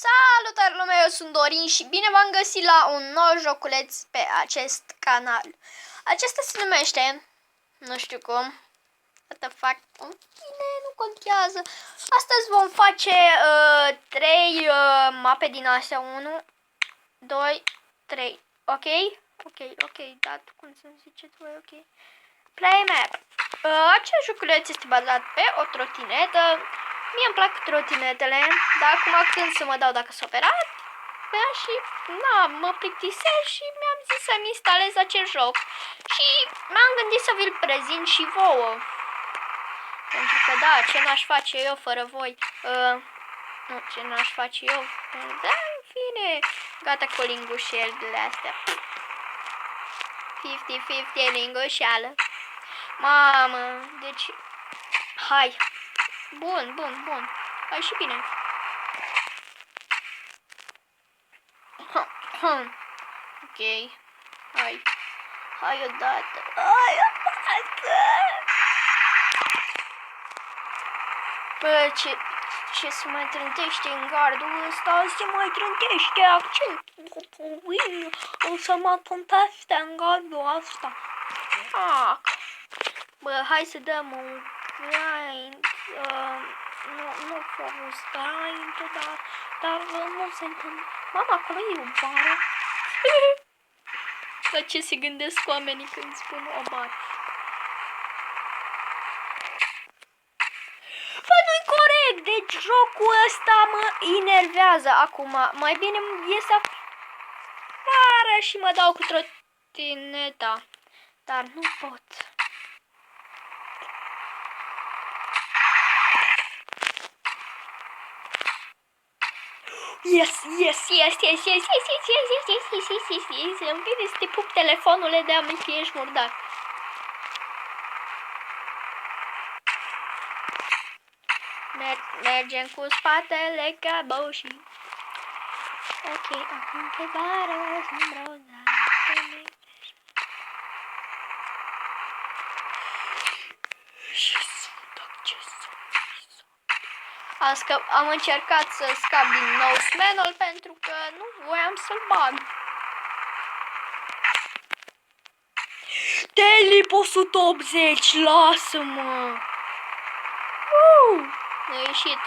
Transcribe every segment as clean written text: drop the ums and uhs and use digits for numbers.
Salutare lume, eu sunt Dorin și bine v-am găsit la un nou joculeț pe acest canal. Acesta se numește, nu știu cum, what the fuck, bine, nu contează. Astăzi vom face 3 mape din astea, 1, 2, 3, ok? Ok, da, cum să-mi ziceți voi, ok. Play map. Acest joculeț este bazat pe o trotinetă. Mie îmi plac trotinetele, dar acum când să mă dau dacă s-a operat, și mă plictisesc și mi-am zis să-mi instalez acest joc. Și m-am gândit să vi-l prezint și vouă. Pentru că da, ce n-aș face eu fără voi? Nu, ce n-aș face eu? Da, în fine, gata cu lingușelile astea. 50-50 lingușeală. Mamă, deci, hai. Bun. Hai și bine. Ok. Hai odată. Bă, ce se mai trântește în gardul ăsta? Se mai trântește accentul. O să mă pompeste în gardul ăsta. Bă, hai să dăm un grind. Nu frumos grind, dar nu se întâmplă. Mama, acolo e o bară. La ce se gândesc oamenii când spun o bară? Bă, nu-i corect, deci jocul ăsta mă enervează acum. Mai bine ies afară și mă dau cu trotineta. Dar nu pot. Yes. Îmi vine să te pup telefonule de amic, ești murdar. Mergem cu spatele ca boșii. Ok, acum pe bară sunt rozate. Am încercat să scap din nou smenul pentru că nu voiam să-l bag. Telip 180, lasă-mă! Mi-a ieșit.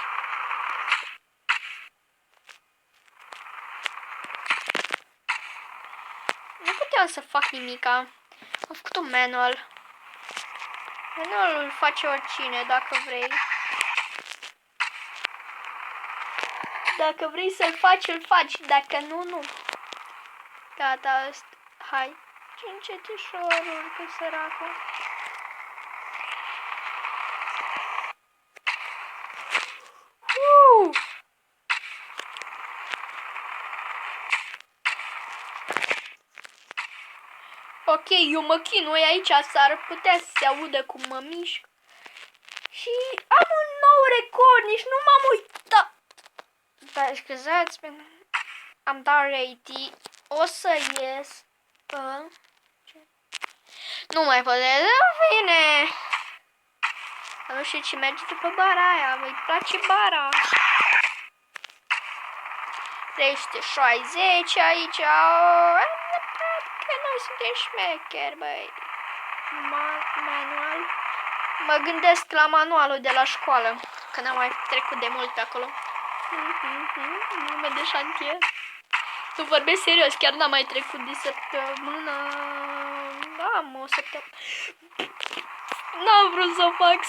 Nu puteam să fac nimica. Am făcut un manual. Manualul îl face oricine, dacă vrei. Dacă vrei să-l faci, îl faci. Dacă nu, nu. Gata, ăsta. Hai. Ce încetișorul, că săracul. Ok, eu mă chinui aici, s-ar putea să se audă cum mă mișc. Și am un nou record, nici nu m-am uitat. Da, scuzați, am dat ready. O să ies. Nu mai pot de vine. Nu știu ce merge după bara aia, îi place bara. 360 aici. Că noi suntem șmecheri, băi. Manual. Mă gândesc la manualul de la școală, că n-am mai trecut de mult pe acolo. Nume de șantier. Nu vorbesc serios, chiar n-am mai trecut de săptămână. Am o săptămână. N-am vrut să fac,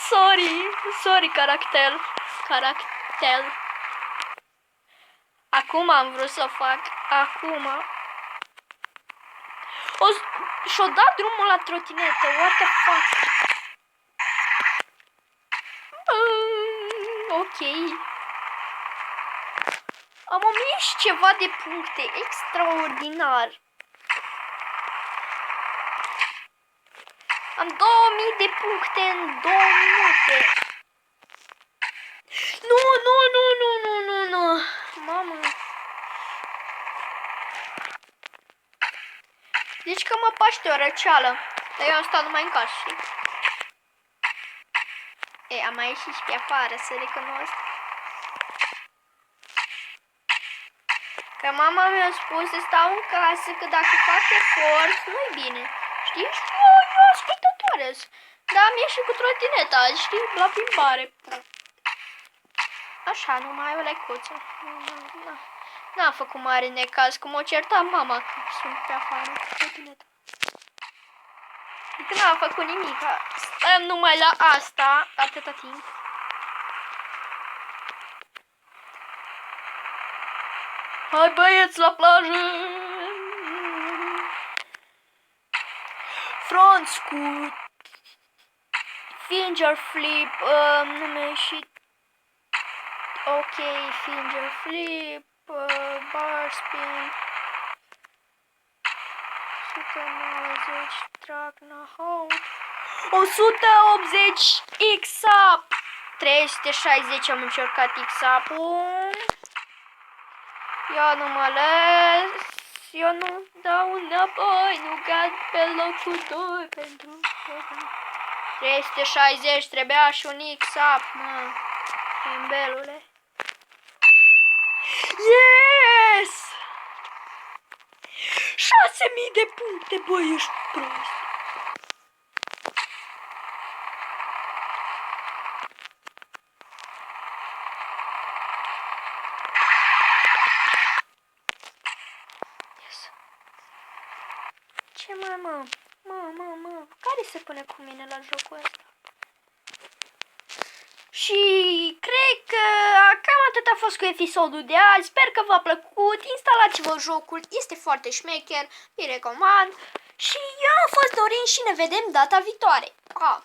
sorry, caracter. Acum am vrut să fac, acum. Și-o dat drumul la trotinetă, what the fuck? Ok. Am 1000 și ceva de puncte, extraordinar. Am 2000 de puncte în 2 minute. Nu. Mamă. Deci că mă paște o răceală. Dar eu am stat numai în casă, știi? Am mai ieșit și pe afară, să recunosc. Că mama mi-a spus să stau în casă, că dacă fac efort, nu-i bine. Știi? Și eu ascultătoare. Da, am ieșit cu trotineta, știi? La plimbare. Așa, numai o lecuță. N-am făcut mare necaz, cum o certa mama că sunt pe afară cu trotineta. Adică n-am făcut nimic. Stăm numai la asta, atâta timp. Hai băieți la plajă! Front scoot, finger flip, nume și ok, finger flip, bar spin, 190 track na hold, 180 X-up, 360 am încercat X-up-ul. Eu nu mă las, eu nu dau înapoi, nu cad pe locul 2 pentru 360 trebuia și un X-up, mă, embelule. Yes! 6000 de puncte, băi, ești prost. Ce mă? Care se pune cu mine la jocul ăsta? Și cred că cam atât a fost cu episodul de azi. Sper că v-a plăcut. Instalați-vă jocul, este foarte șmecher, vi recomand. Și eu am fost Dorin și ne vedem data viitoare. Pa!